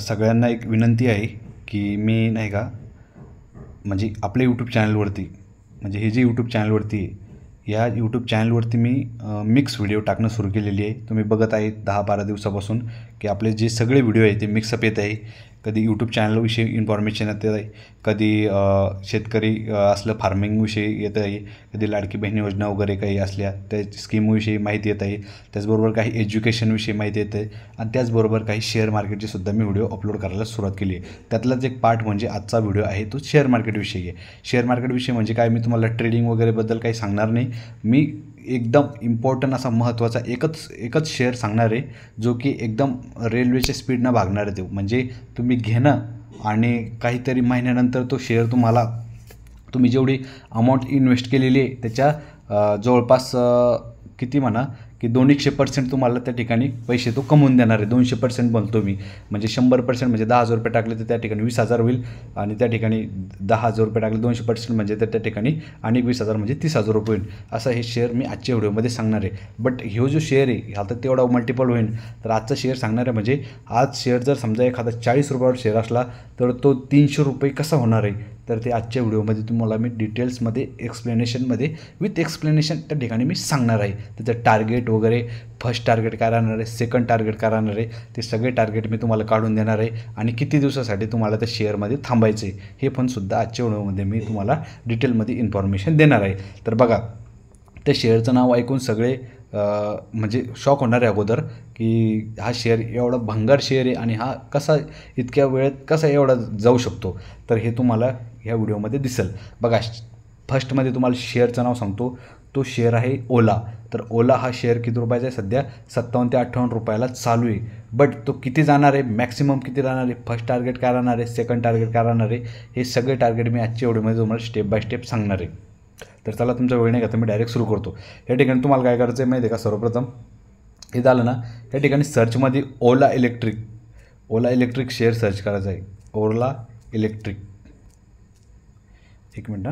सगळ्यांना एक विनंती आहे की मी नाही का म्हणजे आपल्या यूट्यूब चॅनलवरती म्हणजे हे जे यूट्यूब चॅनलवरती आहे या यूट्यूब चॅनलवरती मी मिक्स व्हिडिओ टाकणं सुरू केलेली आहे. तुम्ही बघत आहे 10-12 दिवसापासून की आपले जे सगळे व्हिडिओ आहे ते मिक्सअप येत आहे. कधी यूट्यूब चॅनलविषयी इन्फॉर्मेशन येत आहे, कधी शेतकरी असलं फार्मिंगविषयी येत आहे, कधी लाडकी बहीण योजना वगैरे काही असल्या त्या स्कीमविषयी माहिती येत आहे. त्याचबरोबर काही एज्युकेशनविषयी माहिती येत आहे आणि त्याचबरोबर काही शेअर मार्केटचे सुद्धा मी व्हिडिओ अपलोड करायला सुरुवात केली आहे. त्यातलाच एक पार्ट म्हणजे आजचा व्हिडिओ आहे तो शेअर मार्केटविषयी आहे. शेअर मार्केटविषयी म्हणजे काय, मी तुम्हाला ट्रेडिंग वगैरेबद्दल काही सांगणार नाही. मी एकदम इम्पॉर्टंट असा महत्त्वाचा एकच शेअर सांगणार आहे जो की एकदम रेल्वेच्या स्पीडनं भागणार आहे. तो म्हणजे तुम्ही घेणं आणि काहीतरी महिन्यानंतर तो शेअर तुम्ही जेवढी अमाऊंट इन्व्हेस्ट केलेली आहे त्याच्या जवळपास किती म्हणा की 200% तुम्हाला त्या ठिकाणी पैसे तो कमवून देणार आहे. 200% बोलतो मी, म्हणजे 100% म्हणजे 10,000 रुपये टाकले तर त्या ठिकाणी 20,000 होईल आणि त्या ठिकाणी 10,000 रुपये टाकले 200% म्हणजे तर त्या ठिकाणी आणि 20,000 म्हणजे 30,000 रुपये होईल. असं हे शेअर मी आजच्या व्हिडिओमध्ये सांगणार आहे. बट ह्यो जो शेअर आहे ह्या तर तेवढा मल्टिपल होईल. तर आजचा शेअर सांगणार आहे म्हणजे आज शेअर जर समजा एखादा 40 रुपयावर शेअर असला तर तो 300 रुपये कसा होणार आहे, तर ते आजच्या व्हिडिओमध्ये तुम्हाला मी डिटेल्समध्ये एक्सप्लेनेशनमध्ये विथ एक्सप्लेनेशन त्या ठिकाणी मी सांगणार आहे. त्याचं टार्गेट वगैरे, फर्स्ट टार्गेट काय राहणार आहे, सेकंड टार्गेट काय राहणार आहे, ते सगळे टार्गेट मी तुम्हाला काढून देणार आहे आणि किती दिवसासाठी तुम्हाला त्या शेअरमध्ये थांबायचं आहे हे पण सुद्धा आजच्या व्हिडिओमध्ये मी तुम्हाला डिटेलमध्ये इन्फॉर्मेशन देणार आहे. तर बघा, त्या शेअरचं नाव ऐकून सगळे म्हणजे शॉक होणार आहे अगोदर की हा शेअर एवढा भंगार शेअर आहे आणि हा कसा इतक्या वेळेत कसा एवढा जाऊ शकतो. तर हे तुम्हाला ह्या व्हिडिओमध्ये दिसेल. बघा, फर्स्टमध्ये तुम्हाला शेअरचं नाव सांगतो. तो शेअर आहे ओला. तर ओला हा शेअर किती रुपयाचा आहे, सध्या 57 ते 58 रुपयाला चालू आहे. बट तो किती जाणार आहे, मॅक्सिमम किती राहणार आहे, फर्स्ट टार्गेट काय राहणार आहे, सेकंड टार्गेट काय राहणार आहे, हे सगळे टार्गेट मी आजच्या व्हिडिओमध्ये तुम्हाला स्टेप बाय स्टेप सांगणार आहे. तर चला तुमचा वेळ नाही घेता मी डायरेक्ट सुरू करतो. या ठिकाणी तुम्हाला काय करायचं आहे माहिती आहे का, सर्वप्रथम हे झालं ना, या ठिकाणी सर्चमध्ये ओला इलेक्ट्रिक शेअर सर्च करायचं आहे. ओला इलेक्ट्रिक, एक मिनट,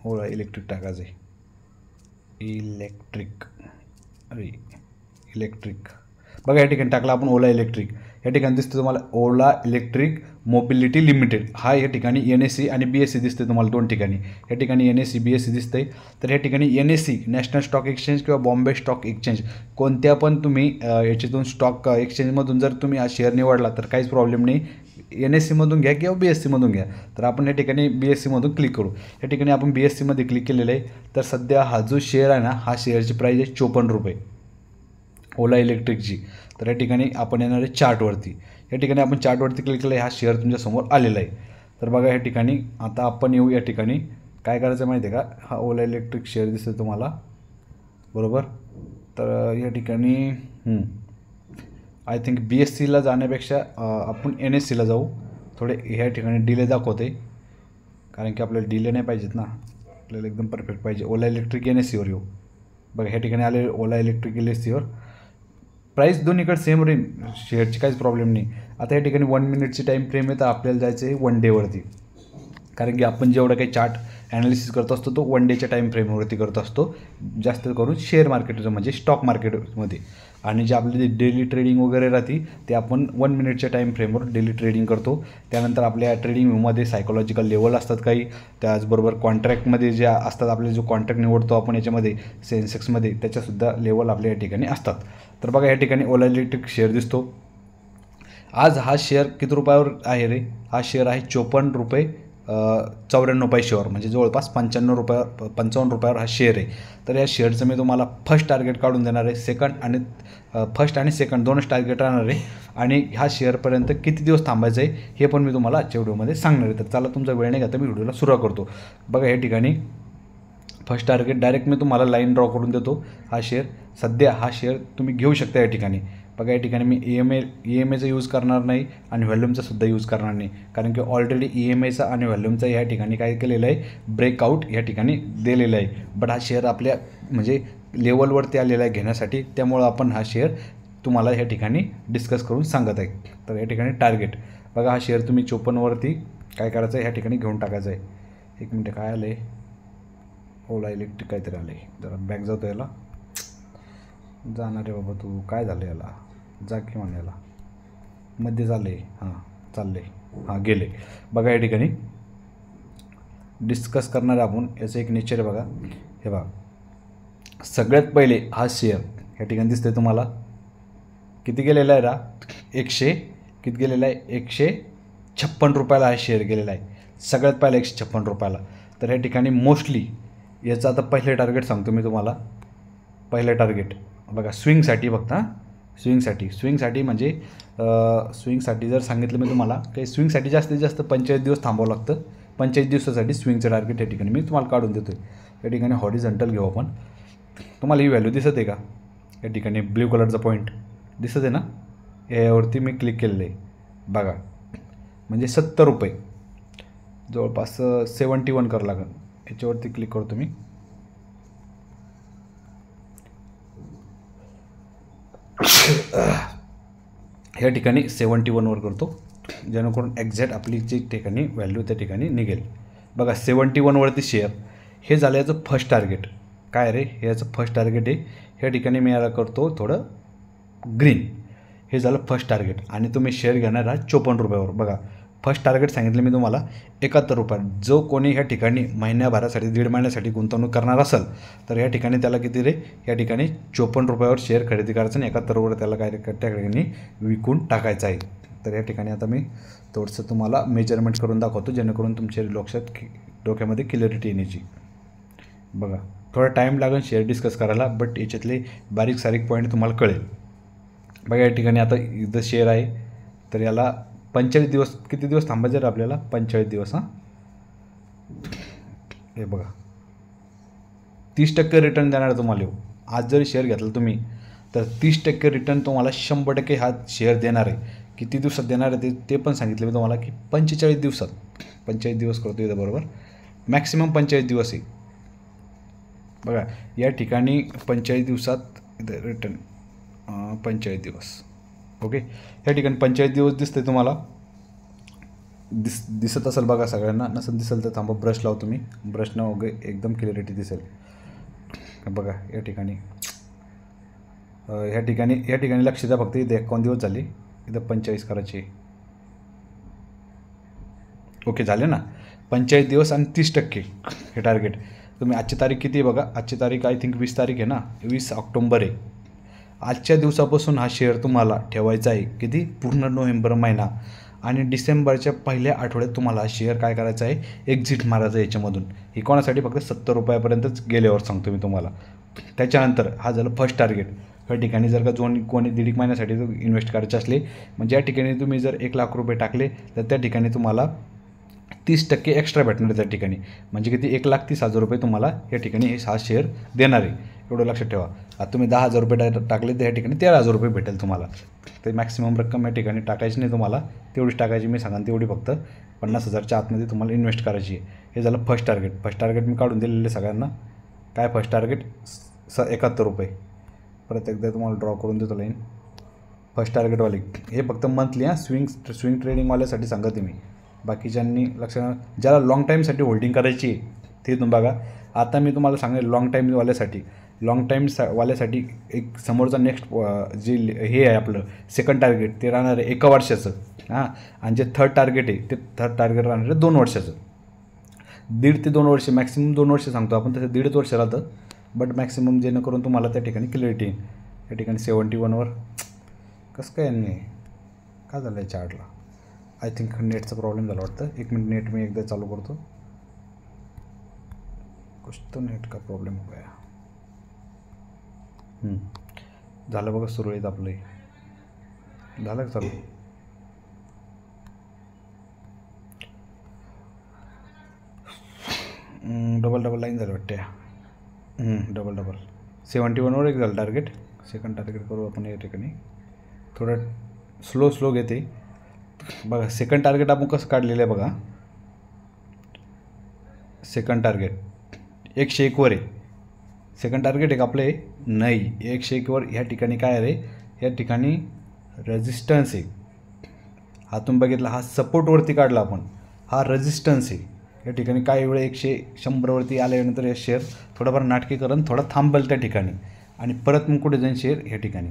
ओला इलेक्ट्रिक टाकायचं आहे. इलेक्ट्रिक बघा, या ठिकाणी टाकला आपण ओला इलेक्ट्रिक. या ठिकाणी दिसतं तुम्हाला ओला इलेक्ट्रिक मोबिलिटी लिमिटेड. हा या ठिकाणी NSE आणि BSE दिसते तुम्हाला दोन ठिकाणी. या ठिकाणी NSE BSE दिसतंय. तर या ठिकाणी NSE नॅशनल स्टॉक एक्सचेंज किंवा बॉम्बे स्टॉक एक्सचेंज कोणत्या पण तुम्ही याच्यातून स्टॉक एक्सचेंजमधून जर तुम्ही हा शेअर निवडला तर काहीच प्रॉब्लेम नाही. NSEमधून घ्या किंवा BSEमधून घ्या. तर आपण या ठिकाणी BSEमधून क्लिक करू. या ठिकाणी आपण BSEमध्ये क्लिक केलेलं आहे. तर सध्या हा जो शेअर आहे ना, हा शेअरची प्राईस आहे 54 रुपये ओला इलेक्ट्रिकची. तर या ठिकाणी आपण येणार आहे चार्टवरती. या ठिकाणी आपण चार्टवरती क्लिक केलं आहे, हा शेअर तुमच्यासमोर आलेला आहे. तर बघा, या ठिकाणी आता आपण येऊ. या ठिकाणी काय करायचं माहिती आहे का, हा ओला इलेक्ट्रिक शेअर दिसतो तुम्हाला बरोबर. तर या ठिकाणी आय थिंक BSEला जाण्यापेक्षा आपण NSEला जाऊ. थोडे ह्या ठिकाणी डिले दाखवते कारण की आपल्याला डिले नाही पाहिजेत ना, आपल्याला एकदम परफेक्ट पाहिजे. ओला इलेक्ट्रिक NSEवर येऊ. बघा, ह्या ठिकाणी आले ओला इलेक्ट्रिक NSEवर. प्राईस दोन्हीकडे सेम राहील, शेअरची काहीच प्रॉब्लेम नाही. आता या ठिकाणी 1 मिनिटची टाईम फ्रेम आहे, तर आपल्याला जायचं आहे 1 डेवरती. कारण की आपण जेवढं काही चार्ट ॲनालिसिस करत असतो तो 1 डेच्या टाईम फ्रेमवरती करत असतो, जास्त करून शेअर मार्केटचं म्हणजे स्टॉक मार्केटमध्ये. आणि जे आपली डेली ट्रेडिंग वगैरे राहते ते आपण 1 मिनिटच्या टाईम फ्रेमवर डेली ट्रेडिंग करतो. त्यानंतर आपल्या ट्रेडिंग व्ह्यूमध्ये सायकोलॉजिकल लेवल असतात काही, त्याचबरोबर कॉन्ट्रॅक्टमध्ये जे असतात आपले जो कॉन्ट्रॅक्ट निवडतो आपण याच्यामध्ये सेन्सेक्समध्ये, त्याच्यासुद्धा लेवल आपल्या या ठिकाणी असतात. तर बघा, या ठिकाणी ओला इलेक्ट्रिक शेअर दिसतो. आज हा शेअर किती रुपयावर आहे रे, हा शेअर आहे 54 रुपये 94 पैशावर, म्हणजे जवळपास 55 रुपयावर हा शेअर आहे. तर या शेअरचं मी तुम्हाला फर्स्ट टार्गेट काढून देणार आहे, फर्स्ट आणि सेकंड दोनच टार्गेट राहणार आहे. आणि ह्या शेअरपर्यंत किती दिवस थांबायचं आहे हे पण मी तुम्हाला आजच्या व्हिडिओमध्ये सांगणार आहे. तर चला तुमचा वेळ नाही घेता मी व्हिडिओला सुरुवात करतो. बघा, या ठिकाणी फर्स्ट टार्गेट डायरेक्ट मी तुम्हाला लाईन ड्रॉ करून देतो. हा शेअर तुम्ही घेऊ शकता या ठिकाणी. बघा, या ठिकाणी मी EMAचा यूज करणार नाही आणि व्हॉल्यूमचा सुद्धा यूज करणार नाही, कारण की ऑलरेडी EMAचा आणि व्हॉल्यूमचा या ठिकाणी काय केलेलं आहे, ब्रेकआउट या ठिकाणी दिलेलं आहे. बट हा शेअर आपल्या म्हणजे लेवलवरती आलेला आहे घेण्यासाठी, त्यामुळं आपण हा शेअर तुम्हाला या ठिकाणी डिस्कस करून सांगत आहे. तर या ठिकाणी टार्गेट बघा, हा शेअर तुम्ही 54वरती काय करायचं आहे, ह्या ठिकाणी घेऊन टाकायचं आहे. एक मिनटं, काय आलं आहे, ओला इलेक्ट्रिक काहीतरी आलं आहे. जरा बॅक जातो, याला जाणार आहे बाबा तू, काय झालं याला, जा की म्हण याला. मध्ये चालले हां चालले हां गेले. बघा या ठिकाणी डिस्कस करणार आपण याचं एक नेचर आहे बघा. हे बघा सगळ्यात पहिले हा शेअर या ठिकाणी दिसतोय तुम्हाला किती गेलेला आहे रा 100 किती गेलेला आहे 156 रुपयाला हा शेअर गेलेला आहे. सगळ्यात पहिला 156 रुपयाला. तर या ठिकाणी मोस्टली याचं आता पहिले टार्गेट सांगतो मी तुम्हाला. पहिलं टार्गेट बघा स्विंगसाठी फक्त हां स्विंगसाठी म्हणजे स्विंगसाठी जर सांगितलं मी तुम्हाला काही स्विंगसाठी जास्तीत जास्त 45 दिवस थांबावं लागतं. 45 दिवसासाठी स्विंगचं टार्गेट या ठिकाणी मी तुम्हाला काढून देतो आहे. या ठिकाणी हॉरिझॉन्टल घेऊ आपण. तुम्हाला ही व्हॅल्यू दिसत आहे का या ठिकाणी ब्ल्यू कलरचा पॉईंट दिसत आहे ना. यावरती मी क्लिक केलेलं आहे बघा. म्हणजे 70 रुपये जवळपास 71 करावं लागेल. याच्यावरती क्लिक करतो मी. या ठिकाणी 71वर करतो जेणेकरून एक्झॅक्ट आपली जी ठिकाणी व्हॅल्यू त्या ठिकाणी निघेल. बघा 71वरती शेअर हे झालं याचं फर्स्ट टार्गेट. काय रे हे याचं फर्स्ट टार्गेट आहे. ह्या ठिकाणी मी याला करतो थोडं ग्रीन. हे झालं फर्स्ट टार्गेट आणि तुम्ही शेअर घेणार आहात 54 रुपयावर. बघा फर्स्ट टार्गेट सांगितलं मी तुम्हाला 71 रुपये. जो कोणी ह्या ठिकाणी महिन्याभरासाठी 1.5 महिन्यासाठी गुंतवणूक करणार असेल तर या ठिकाणी त्याला किती रे या ठिकाणी 54 रुपयावर शेअर खरेदी करायचं आणि 71 रुपये त्याला काय त्या ठिकाणी विकून टाकायचं आहे. तर या ठिकाणी आता मी थोडंसं तुम्हाला मेजरमेंट करून दाखवतो जेणेकरून तुमच्या लक्षात डोक्यामध्ये क्लिअरिटी येण्याची. बघा थोडा टाईम लागेल शेअर डिस्कस करायला बट याच्यातले बारीक सारीक पॉईंट तुम्हाला कळेल. बघा या ठिकाणी आता इथं शेअर आहे तर याला 45 दिवस किती दिवस थांबायचे रे आपल्याला 45 दिवस. हां हे बघा 30% रिटर्न देणार तुम्हाला. आज जरी शेअर घेतला तुम्ही तर 30% रिटर्न तुम्हाला 100% हा शेअर देणार आहे. किती दिवसात देणार आहे ते पण सांगितलं मी तुम्हाला की 45 दिवसात. 45 दिवस करतो इथं बरोबर मॅक्सिमम 45 दिवस आहे. बघा या ठिकाणी 45 दिवसात इथं रिटर्न 45 दिवस ओके. या ठिकाणी 45 दिवस दिसते तुम्हाला दिसत असेल बघा सगळ्यांना. नसेल दिसेल तर थांबा ब्रश लावतो मी. ब्रशनं वगैरे एकदम क्लिअरिटी दिसेल. बघा या ठिकाणी या ठिकाणी लक्ष द्या फक्त. इथे 51 दिवस झाले इथं 45 करायचे ओके झाले ना. 45 दिवस आणि 30% हे टार्गेट. तुम्ही आजची तारीख किती आहे बघा. आजची तारीख आय थिंक 20 तारीख आहे ना. 20 ऑक्टोंबर आहे. आजच्या दिवसापासून हा शेअर तुम्हाला ठेवायचा आहे किती पूर्ण नोव्हेंबर महिना आणि डिसेंबरच्या पहिल्या आठवड्यात तुम्हाला शेअर काय करायचं आहे एक्झिट मारायचं आहे याच्यामधून. ही कोणासाठी फक्त 70 रुपयापर्यंतच गेल्यावर सांगतो मी तुम्हाला. त्याच्यानंतर हा झालं फर्स्ट टार्गेट. या ठिकाणी जर का कोणी 1.5 महिन्यासाठी इन्व्हेस्ट करायचे असले म्हणजे या ठिकाणी तुम्ही जर 1 लाख रुपये टाकले तर त्या ठिकाणी तुम्हाला 30% एक्स्ट्रा भेटणार त्या ठिकाणी. म्हणजे किती 1,30,000 रुपये तुम्हाला या ठिकाणी हा शेअर देणार आहे. एवढं लक्षात ठेवा. आता तुम्ही 10,000 रुपये टाकले तर या ठिकाणी 13,000 रुपये भेटेल तुम्हाला. तर मॅक्सिमम रक्कम या ठिकाणी टाकायची नाही तुम्हाला. तेवढीच टाकायची मी सांगा तेवढी फक्त 50,000च्या आतमध्ये तुम्हाला इन्व्हेस्ट करायची आहे. हे झालं फर्स्ट टार्गेट. फर्स्ट टार्गेट मी काढून दिलेलं आहे सगळ्यांना. काय फर्स्ट टार्गेट 71 रुपये. परत एकदा तुम्हाला ड्रॉ करून देतो लाईन. फर्स्ट टार्गेटवाले हे फक्त मंथली स्विंग ट्रेडिंगवाल्यासाठी सांगते मी. बाकीच्यांनी लक्षात ज्याला लॉंग टाईमसाठी होल्डिंग करायची ते तुम्ही बघा. आता मी तुम्हाला सांगेल लॉंग टाईमवाल्यासाठी वाल्यासाठी एक समोरचा नेक्स्ट जे हे आहे आपलं सेकंड टार्गेट ते राहणार आहे 1 वर्षाचं. हां आणि जे थर्ड टार्गेट आहे ते थर्ड टार्गेट राहणार आहे 2 वर्षाचं. 1.5 ते 2 वर्ष मॅक्सिमम 2 वर्ष सांगतो आपण. तसं 1.5 वर्ष राहतं बट मॅक्सिमम जेणेकरून तुम्हाला त्या ठिकाणी क्लिअरिटी येईल. या ठिकाणी 71वर कसं काय नाही काय झालं आहे चार्टला. आय थिंक नेटचा प्रॉब्लेम झाला वाटतं. 1 मिनिट नेट मी एकदा चालू करतो. कुछ तो नेट का प्रॉब्लेम हो गया. झालं बघा सुरळीत आपलं झालं चालू. डबल लाईन झालं वाटते. डबल 71वर एक झालं टार्गेट. सेकंड टार्गेट करू आपण या ठिकाणी. थोडं स्लो घेते बघा. सेकंड टार्गेट आपण कसं काढलेलं आहे बघा. सेकंड टार्गेट 101वर आहे. सेकंड टार्गेट एक आपले नाही 101वर. ह्या ठिकाणी काय आहे रे या ठिकाणी रेजिस्टन्स आहे. हा तुम्ही बघितला हा सपोर्टवरती काढला आपण. हा रेजिस्टन्स आहे. या ठिकाणी काही वेळ 100वरती आल्यानंतर हे शेअर थोडंफार नाटकी करून थोडा थांबेल त्या ठिकाणी आणि परत मग कुठे जाईन शेअर ह्या ठिकाणी.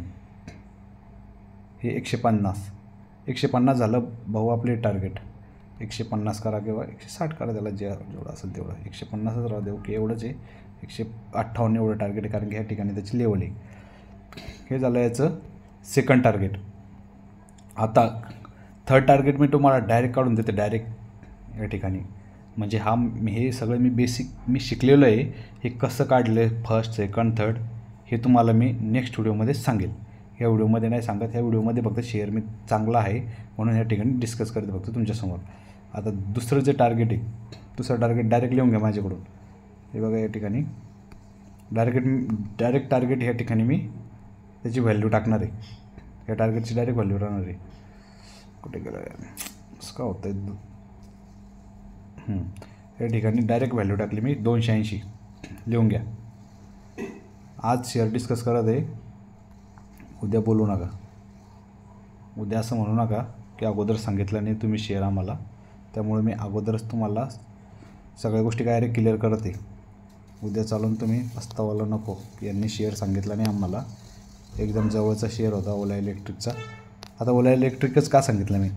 हे 150 150 झालं भाऊ आपले टार्गेट. 150 करा किंवा 160 करा, त्याला जेवढं असेल तेवढं. 150च राहू दे. ओके, एवढंच आहे. 158 एवढं टार्गेट आहे, कारण की ह्या ठिकाणी त्याची लेवल आहे. हे झालं याचं सेकंड टार्गेट. आता थर्ड टार्गेट मी तुम्हाला डायरेक्ट काढून देते, डायरेक्ट या ठिकाणी. म्हणजे हे सगळं मी बेसिक शिकलेलं आहे. हे कसं काढलं आहे फर्स्ट, सेकंड, थर्ड, हे तुम्हाला मी नेक्स्ट व्हिडिओमध्ये सांगेल. ह्या व्हिडिओमध्ये नाही सांगत. ह्या व्हिडिओमध्ये फक्त शेअर मी चांगला आहे म्हणून या ठिकाणी डिस्कस करते फक्त तुमच्यासमोर. आता दुसरं जे टार्गेट आहे, दुसरं टार्गेट डायरेक्ट लिहून घ्या माझ्याकडून. हे बघा या ठिकाणी डायरेक्ट टार्गेट ह्या ठिकाणी मी त्याची व्हॅल्यू टाकणार आहे. या टार्गेटची डायरेक्ट व्हॅल्यू राहणार आहे. कुठे गेलं कसं का होतं आहे. या ठिकाणी डायरेक्ट व्हॅल्यू टाकली मी 280. लिहून घ्या. आज शेअर डिस्कस करत आहे, उद्या बोलू नका. उद्या असं म्हणू नका की अगोदर सांगितलं नाही तुम्ही शेअर आम्हाला. त्यामुळे मी अगोदरच तुम्हाला सगळ्या गोष्टी काय क्लिअर करत आहे. उद्या चालून तुम्ही पस्तावाला नको, यांनी शेअर सांगितला नाही आम्हाला. एकदम जवळचा शेअर होता ओला इलेक्ट्रिकचा. आता ओला इलेक्ट्रिकच का सांगितलं मी,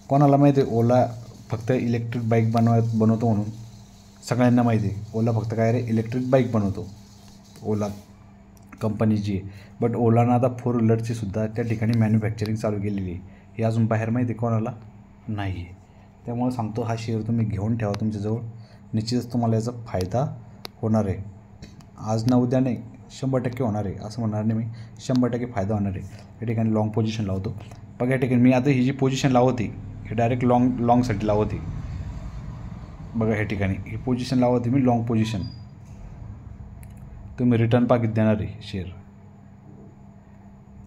कोणाला माहिती आहे ओला फक्त इलेक्ट्रिक बाईक बनवतो म्हणून? सगळ्यांना माहिती आहे ओला फक्त काय रे इलेक्ट्रिक बाईक बनवतो, ओला कंपनी जी आहे. बट ओलानं आता 4 व्हीलरची सुद्धा त्या ठिकाणी मॅन्युफॅक्चरिंग चालू केलेली आहे. हे अजून बाहेर माहिती आहे कोणाला नाही आहे. त्यामुळे सांगतो हा शेअर तुम्ही घेऊन ठेवा तुमच्याजवळ. निश्चितच तुम्हाला याचा फायदा होणार आहे. आज ना उद्या नाही, 100% होणार आहे. असं म्हणणार नाही मी, 100% फायदा होणार आहे. या ठिकाणी लॉंग पोझिशन लावतो. बघा या ठिकाणी मी आता ही जी पोझिशन लावते ही डायरेक्ट लॉंगसाठी लावते. बघा ह्या ठिकाणी ही पोझिशन लावते मी, लॉंग पोझिशन. तुम्ही रिटर्न पाकिट देणार आहे शेअर.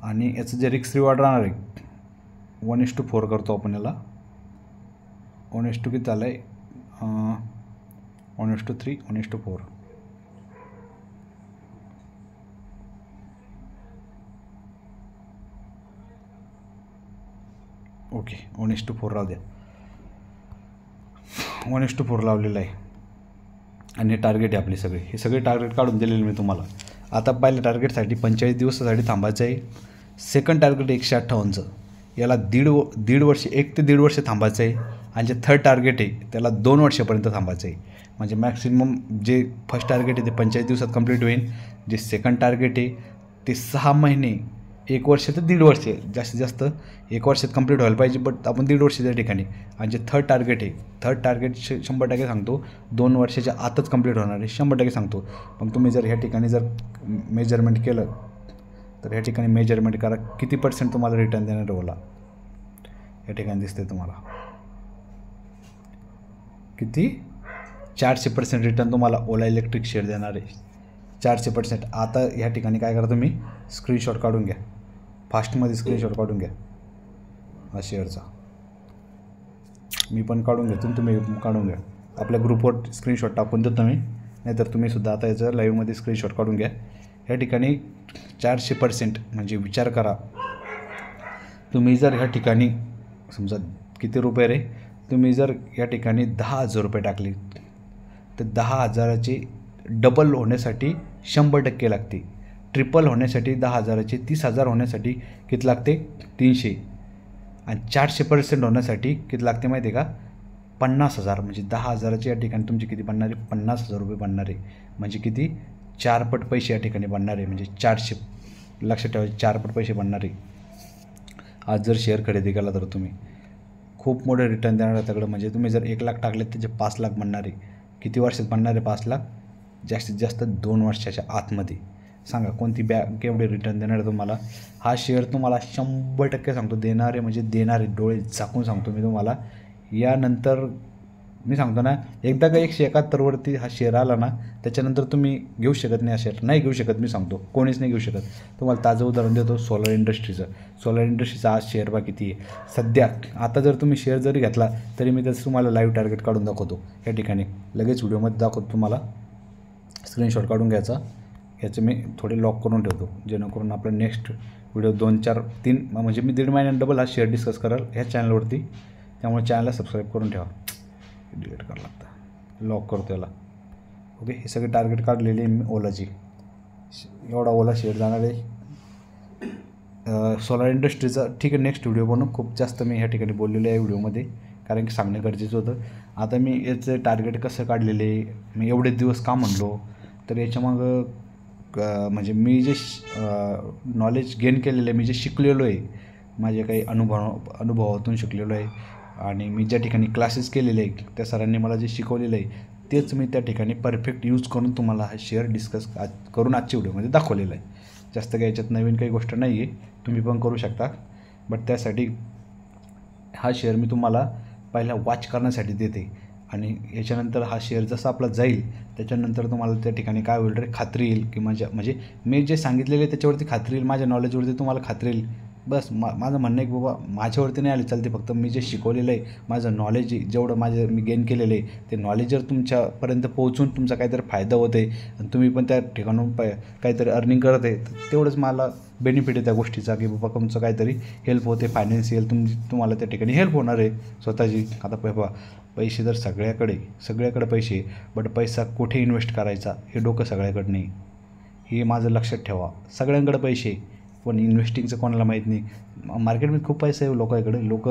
आणि याचं जे रिक्स रिवॉर्ड राहणार आहे 1:4 करतो आपण याला. 1:2 किती झालं आहे, 1:3, 1:4. ओके, 1:4 राहू द्या. 1:4 लावलेलं आहे. आणि हे टार्गेट आहे आपले सगळे. हे सगळे टार्गेट काढून दिलेले मी तुम्हाला. आता पहिल्या टार्गेटसाठी 45 दिवसासाठी थांबायचं आहे. सेकंड टार्गेट 158चं, याला दीड वर्ष 1 ते 1.5 वर्ष थांबायचं आहे. आणि जे थर्ड टार्गेट आहे त्याला 2 वर्षापर्यंत थांबायचं आहे. म्हणजे मॅक्सिमम जे फर्स्ट टार्गेट आहे ते 45 दिवसात कंप्लीट होईल. जे सेकंड टार्गेट आहे ते 6 महिने, 1 वर्ष ते 1.5 वर्ष, जास्तीत जास्त 1 वर्षात कंप्लीट व्हायला पाहिजे. बट आपण 1.5 वर्ष त्या ठिकाणी. आणि जे थर्ड टार्गेट आहे, थर्ड टार्गेट 100% सांगतो 2 वर्षाच्या आतच कंप्लीट होणार आहे, 100% सांगतो. मग तुम्ही जर ह्या ठिकाणी जर मेजरमेंट केलं तर ह्या ठिकाणी मेजरमेंट करा किती % तुम्हाला रिटर्न देणार ओला. या ठिकाणी दिसते तुम्हाला किती, 400% रिटर्न तुम्हाला ओला इलेक्ट्रिक शेअर देणार आहे. 400%. आता ह्या ठिकाणी काय करा तुम्ही, स्क्रीनशॉट काढून घ्या. फास्टमध्ये स्क्रीनशॉट काढून घ्या हा शेअरचा. मी पण काढून घेतो, तुम्ही काढून घ्या. आपल्या ग्रुपवर स्क्रीनशॉट टाकून देतो मी, नाहीतर तुम्हीसुद्धा आता याचं लाईव्हमध्ये स्क्रीनशॉट काढून घ्या. ह्या ठिकाणी 400% म्हणजे विचार करा. तुम्ही जर ह्या ठिकाणी समजा किती रुपये रे, तुम्ही जर या ठिकाणी 10,000 रुपये टाकले तर 10,000चे डबल होण्यासाठी 100% लागते. ट्रिपल होण्यासाठी 10,000चे 30,000 होण्यासाठी किती लागते, 300. आणि 400% होण्यासाठी किती लागते माहिती आहे का, 50,000. म्हणजे 10,000चे या ठिकाणी तुमचे किती बनणार आहे, 50,000 रुपये बनणार आहे. म्हणजे किती, 4 पट पैसे या ठिकाणी बनणार आहे. म्हणजे 400, लक्षात ठेवा 4 पट पैसे बनणार आहे. आज जर शेअर खरेदी केला तर तुम्ही खूप मोठे रिटर्न देणार आहे त्याकडं. म्हणजे तुम्ही जर 1 लाख टाकले त्याचे 5 लाख बनणार आहे. किती वर्षात बनणार आहे 5 लाख, जास्तीत जास्त 2 वर्षाच्या आतमध्ये. सांगा कोणती बँक एवढे रिटर्न देणार आहे तुम्हाला. हा शेअर तुम्हाला 100% सांगतो देणार आहे, म्हणजे देणार आहे. डोळे झाकून सांगतो मी तुम्हाला. यानंतर मी सांगतो ना, एकदा का 171वरती हा शेअर आला ना, त्याच्यानंतर तुम्ही घेऊ शकत नाही. हा शेअर नाही घेऊ शकत, मी सांगतो कोणीच नाही घेऊ शकत. तुम्हाला ताजं उदाहरण देतो सोलर इंडस्ट्रीचं. सोलर इंडस्ट्रीचा आज शेअर बा किती आहे सध्या. आता जर तुम्ही शेअर जरी घेतला तरी मी त्याचं तुम्हाला लाईव्ह टार्गेट काढून दाखवतो. या ठिकाणी लगेच व्हिडिओमध्ये दाखवतो तुम्हाला. स्क्रीनशॉट काढून घ्यायचा. याचे मी थोडे लॉक करून ठेवतो, जेणेकरून आपला नेक्स्ट व्हिडिओ 2, 4, 3 म्हणजे मी 1.5 महिन्यात डबल हा शेअर डिस्कस कराल ह्या चॅनलवरती. त्यामुळे चॅनलला सबस्क्राईब करून ठेवा. डिलीट करावं लागतं, लॉक करतो याला. ओके, हे सगळे टार्गेट काढलेले मी ओलाची. एवढा ओला शेअर जाणार आहे. सोलार इंडस्ट्रीचा ठीक आहे नेक्स्ट व्हिडिओ बनवू. खूप जास्त मी ह्या ठिकाणी बोललेलो आहे व्हिडिओमध्ये, कारण की सांगणं गरजेचं होतं. आता मी याचं टार्गेट कसं काढलेले, मी एवढे दिवस का म्हणलो, तर याच्यामागं म्हणजे मी जे नॉलेज गेन केलेलं आहे, मी जे शिकलेलो आहे, माझ्या काही अनुभवातून शिकलेलो आहे, आणि मी ज्या ठिकाणी क्लासेस केलेले आहे त्या सरांनी मला जे शिकवलेलं आहे तेच मी त्या ठिकाणी परफेक्ट यूज करून तुम्हाला हा शेअर डिस्कस करून आजच्या व्हिडिओमध्ये दाखवलेलं आहे. जास्त काही याच्यात नवीन काही गोष्ट नाही आहे, तुम्ही पण करू शकता. बट त्यासाठी हा शेअर मी तुम्हाला पहिला वॉच करण्यासाठी देते, आणि याच्यानंतर हा शेअर जसा आपला जाईल त्याच्यानंतर तुम्हाला त्या ठिकाणी काय होईल रे, खात्री येईल की म्हणजे मी जे सांगितलेले त्याच्यावरती खात्री येईल, माझ्या नॉलेजवरती तुम्हाला खात्री येईल. बस माझं म्हणणं आहे की बाबा माझ्यावरती नाही आले चालते, फक्त मी जे शिकवलेलं आहे, माझं नॉलेज जेवढं मी गेन केलेलं आहे ते नॉलेज जर तुमच्यापर्यंत पोहोचून तुमचा काहीतरी फायदा होते आणि तुम्ही पण त्या ठिकाणून काहीतरी अर्निंग करत आहे, तर तेवढंच मला बेनिफिट आहे त्या गोष्टीचा, की बाबा तुमचं काहीतरी हेल्प होते, फायनान्शियल तुम्हाला त्या ठिकाणी हेल्प होणार आहे स्वतःची. आता पैसे तर सगळ्याकडे पैसे आहे, बट पैसा कुठे इन्व्हेस्ट करायचा हे डोकं सगळ्याकडे नाही. हे माझं लक्षात ठेवा. सगळ्यांकडे पैसे, पण इन्व्हेस्टिंगचं कोणाला माहीत नाही. मार्केटमध्ये खूप पैसे आहे लोकांकडे, लोक